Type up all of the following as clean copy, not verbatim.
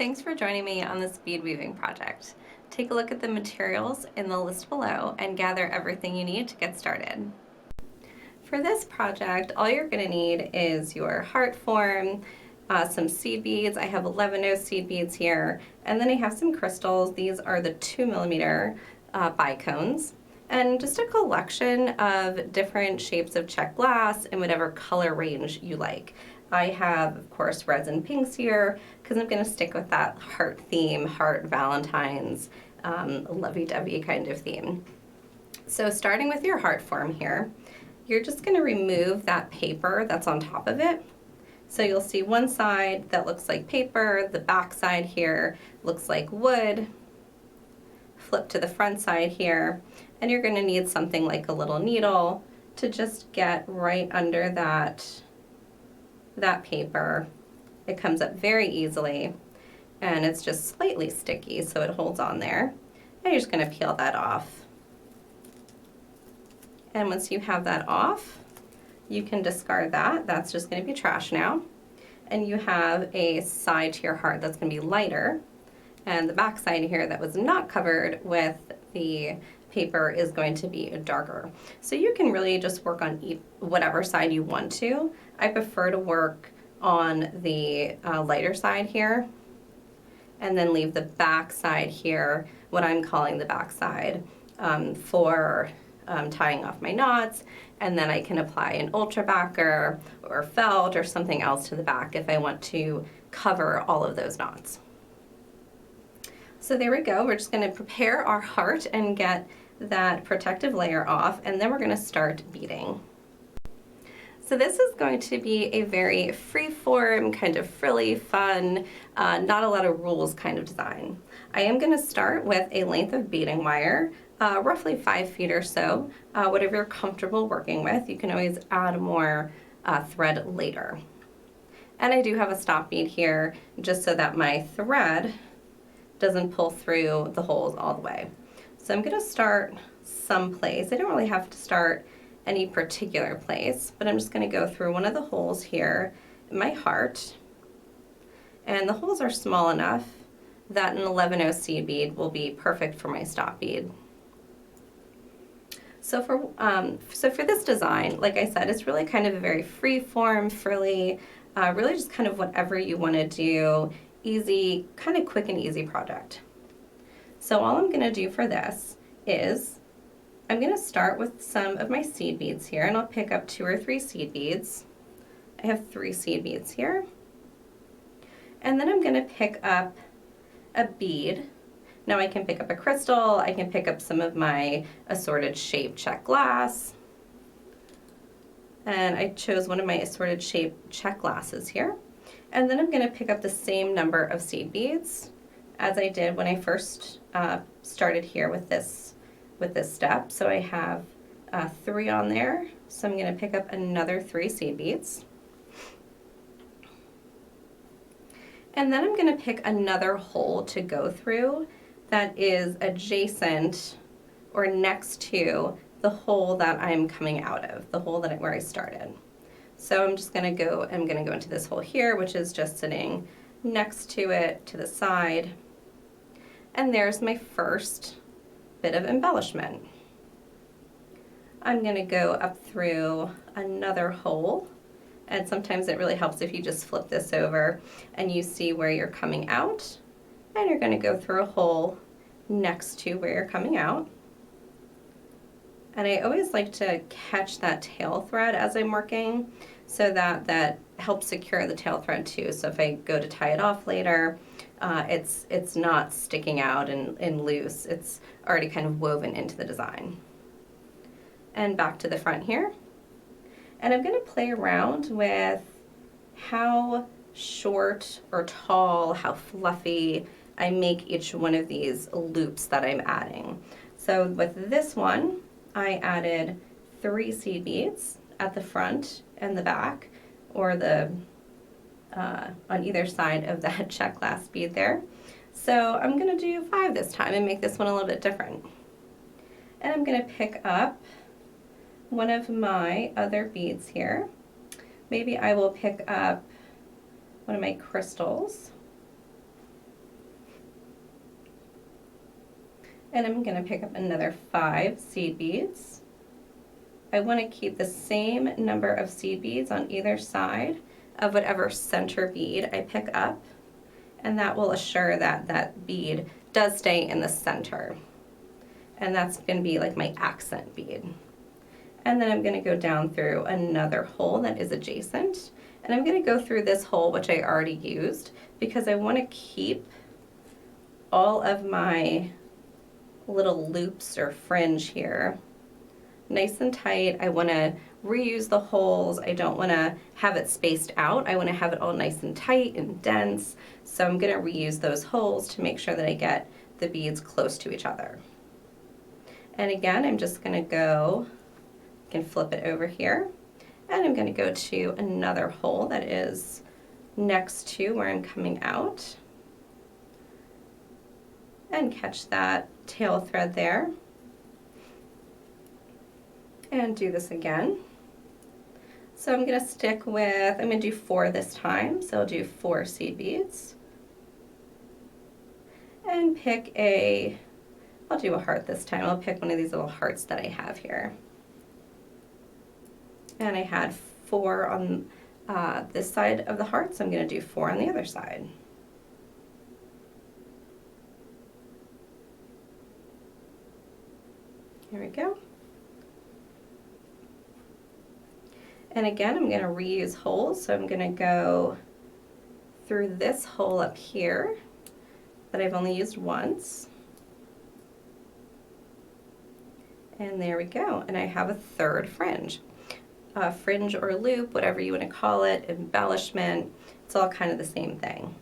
Thanks for joining me on this bead weaving project. Take a look at the materials in the list below and gather everything you need to get started. For this project, all you're going to need is your heart form, some seed beads. I have 11 seed beads here, and then I have some crystals. These are the 2mm bicones, and just a collection of different shapes of Czech glass in whatever color range you like. I have, of course, reds and pinks here because I'm going to stick with that heart theme, heart Valentine's, lovey-dovey kind of theme. So starting with your heart form here, you're just going to remove that paper that's on top of it. So you'll see one side that looks like paper, the back side here looks like wood. Flip to the front side here, and you're going to need something like a little needle to just get right under that paper. It comes up very easily, and it's just slightly sticky, so it holds on there. And you're just going to peel that off. And once you have that off, you can discard that. That's just going to be trash now. And you have a side to your heart that's going to be lighter, and the back side here that was not covered with the paper is going to be darker. So you can really just work on whatever side you want to. I prefer to work on the lighter side here, and then leave the back side here, what I'm calling the back side, for tying off my knots, and then I can apply an ultra backer or felt or something else to the back if I want to cover all of those knots. So there we go. We're just going to prepare our heart and get that protective layer off, and then we're going to start beading. So this is going to be a very free-form, kind of frilly, fun, not a lot of rules kind of design. I am going to start with a length of beading wire, roughly 5 feet or so, whatever you're comfortable working with. You can always add more thread later. And I do have a stop bead here just so that my thread doesn't pull through the holes all the way. So I'm going to start someplace. I don't really have to start any particular place, but I'm just going to go through one of the holes here in my heart. And the holes are small enough that an 11 seed bead will be perfect for my stop bead. So for this design, like I said, it's really kind of a very free form, frilly, really just kind of whatever you want to do, easy, kind of quick and easy project. So all I'm going to do for this is I'm going to start with some of my seed beads here, and I'll pick up 2 or 3 seed beads. I have 3 seed beads here. And then I'm going to pick up a bead. Now I can pick up a crystal, I can pick up some of my assorted shape Czech glass. And I chose one of my assorted shape Czech glasses here. And then I'm going to pick up the same number of seed beads as I did when I first started here with this step. So I have 3 on there, so I'm going to pick up another 3 seed beads. And then I'm going to pick another hole to go through that is adjacent or next to the hole that I'm coming out of, the hole where I started. So I'm just going to go into this hole here, which is just sitting next to it to the side. And there's my first bit of embellishment. I'm going to go up through another hole, and sometimes it really helps if you just flip this over and you see where you're coming out, and you're going to go through a hole next to where you're coming out. And I always like to catch that tail thread as I'm working, so that helps secure the tail thread too. So if I go to tie it off later, it's not sticking out and loose. It's already kind of woven into the design. And back to the front here. And I'm going to play around with how short or tall, how fluffy I make each one of these loops that I'm adding. So with this one, I added 3 seed beads at the front and the back, or on either side of that Czech glass bead there. So I'm going to do 5 this time and make this one a little bit different. And I'm going to pick up one of my other beads here. Maybe I will pick up one of my crystals. And I'm going to pick up another 5 seed beads. I want to keep the same number of seed beads on either side of whatever center bead I pick up, and that will assure that that bead does stay in the center. And that's going to be like my accent bead. And then I'm going to go down through another hole that is adjacent, and I'm going to go through this hole, which I already used, because I want to keep all of my little loops or fringe here nice and tight. I want to reuse the holes. I don't want to have it spaced out. I want to have it all nice and tight and dense. So I'm going to reuse those holes to make sure that I get the beads close to each other. And again, I'm just going to go, I can flip it over here, and I'm going to go to another hole that is next to where I'm coming out and catch that tail thread there. And do this again. So I'm going to stick with, I'm going to do 4 this time, so I'll do 4 seed beads. And pick a, I'll do a heart this time. I'll pick one of these little hearts that I have here. And I had 4 on this side of the heart, so I'm going to do 4 on the other side. Here we go. And again, I'm going to reuse holes, so I'm going to go through this hole up here that I've only used once. And there we go, and I have a third fringe. Fringe or loop, whatever you want to call it, embellishment, it's all kind of the same thing.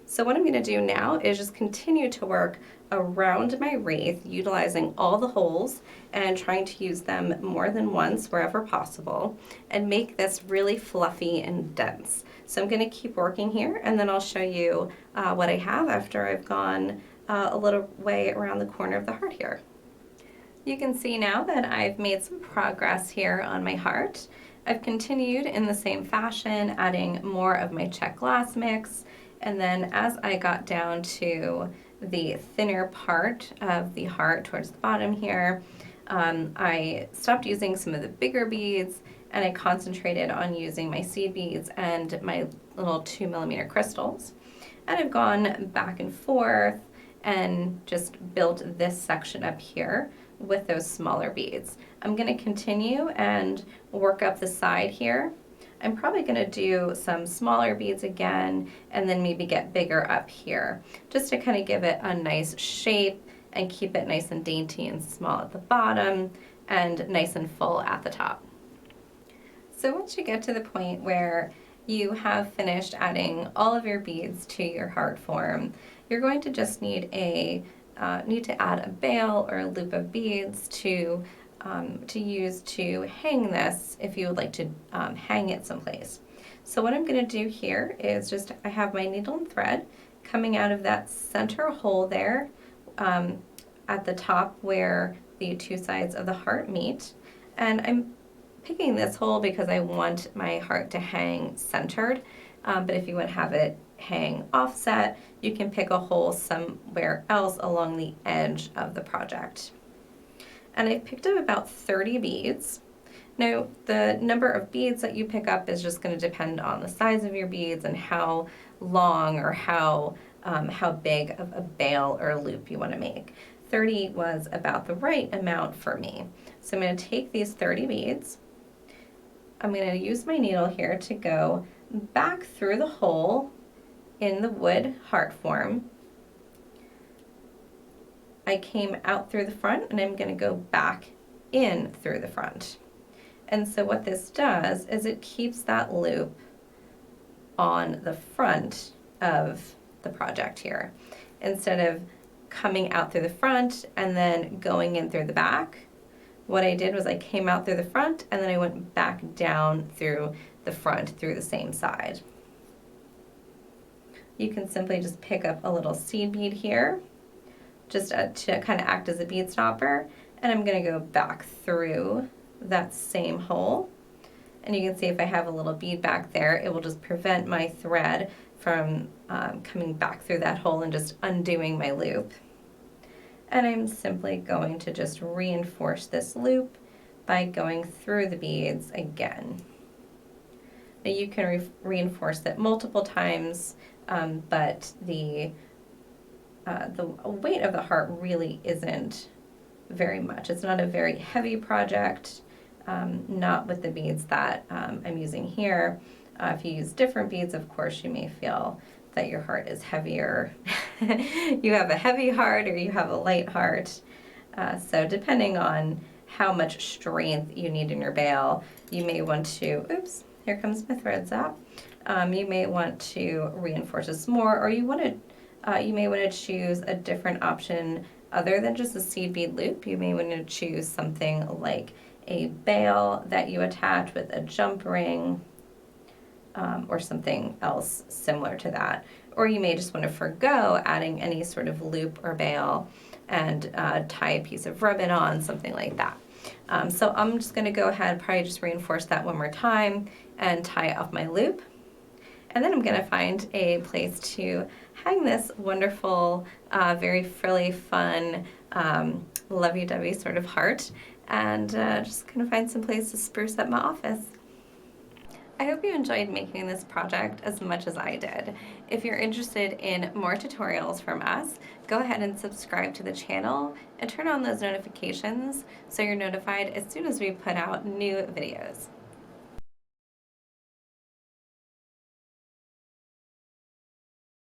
So what I'm going to do now is just continue to work around my wreath, utilizing all the holes and trying to use them more than once wherever possible, and make this really fluffy and dense. So I'm going to keep working here, and then I'll show you what I have after I've gone a little way around the corner of the heart here. You can see now that I've made some progress here on my heart. I've continued in the same fashion, adding more of my Czech glass mix, and then as I got down to the thinner part of the heart towards the bottom here, I stopped using some of the bigger beads, and I concentrated on using my seed beads and my little 2mm crystals. And I've gone back and forth and just built this section up here with those smaller beads. I'm going to continue and work up the side here. I'm probably going to do some smaller beads again, and then maybe get bigger up here, just to kind of give it a nice shape and keep it nice and dainty and small at the bottom and nice and full at the top. So once you get to the point where you have finished adding all of your beads to your heart form, you're going to just need to add a bail or a loop of beads to use to hang this if you would like to hang it someplace. So what I'm going to do here is just, I have my needle and thread coming out of that center hole there at the top where the 2 sides of the heart meet, and I'm picking this hole because I want my heart to hang centered, but if you want to have it hang offset, you can pick a hole somewhere else along the edge of the project. And I picked up about 30 beads. Now, the number of beads that you pick up is just going to depend on the size of your beads and how long or how big of a bail or loop you want to make. 30 was about the right amount for me. So I'm going to take these 30 beads. I'm going to use my needle here to go back through the hole in the wood heart form. I came out through the front, and I'm going to go back in through the front. And so what this does is it keeps that loop on the front of the project here. Instead of coming out through the front and then going in through the back, what I did was I came out through the front and then I went back down through the front through the same side. You can simply just pick up a little seed bead here, just to kind of act as a bead stopper, and I'm going to go back through that same hole. And you can see if I have a little bead back there, it will just prevent my thread from coming back through that hole and just undoing my loop. and I'm simply going to just reinforce this loop by going through the beads again. Now you can reinforce it multiple times, but the weight of the heart really isn't very much. It's not a very heavy project, not with the beads that I'm using here. If you use different beads, of course, you may feel that your heart is heavier. You have a heavy heart or you have a light heart. So depending on how much strength you need in your bail, you may want to, oops, here comes my thread zap. You may want to reinforce this more, or you may want to choose a different option other than just a seed bead loop. You may want to choose something like a bail that you attach with a jump ring, or something else similar to that. Or you may just want to forgo adding any sort of loop or bail and tie a piece of ribbon on, something like that. So I'm just going to go ahead, probably just reinforce that one more time and tie it off my loop. And then I'm going to find a place to hang this wonderful, very frilly, fun, lovey-dovey sort of heart, and just going to find some place to spruce up my office. I hope you enjoyed making this project as much as I did. If you're interested in more tutorials from us, go ahead and subscribe to the channel and turn on those notifications so you're notified as soon as we put out new videos.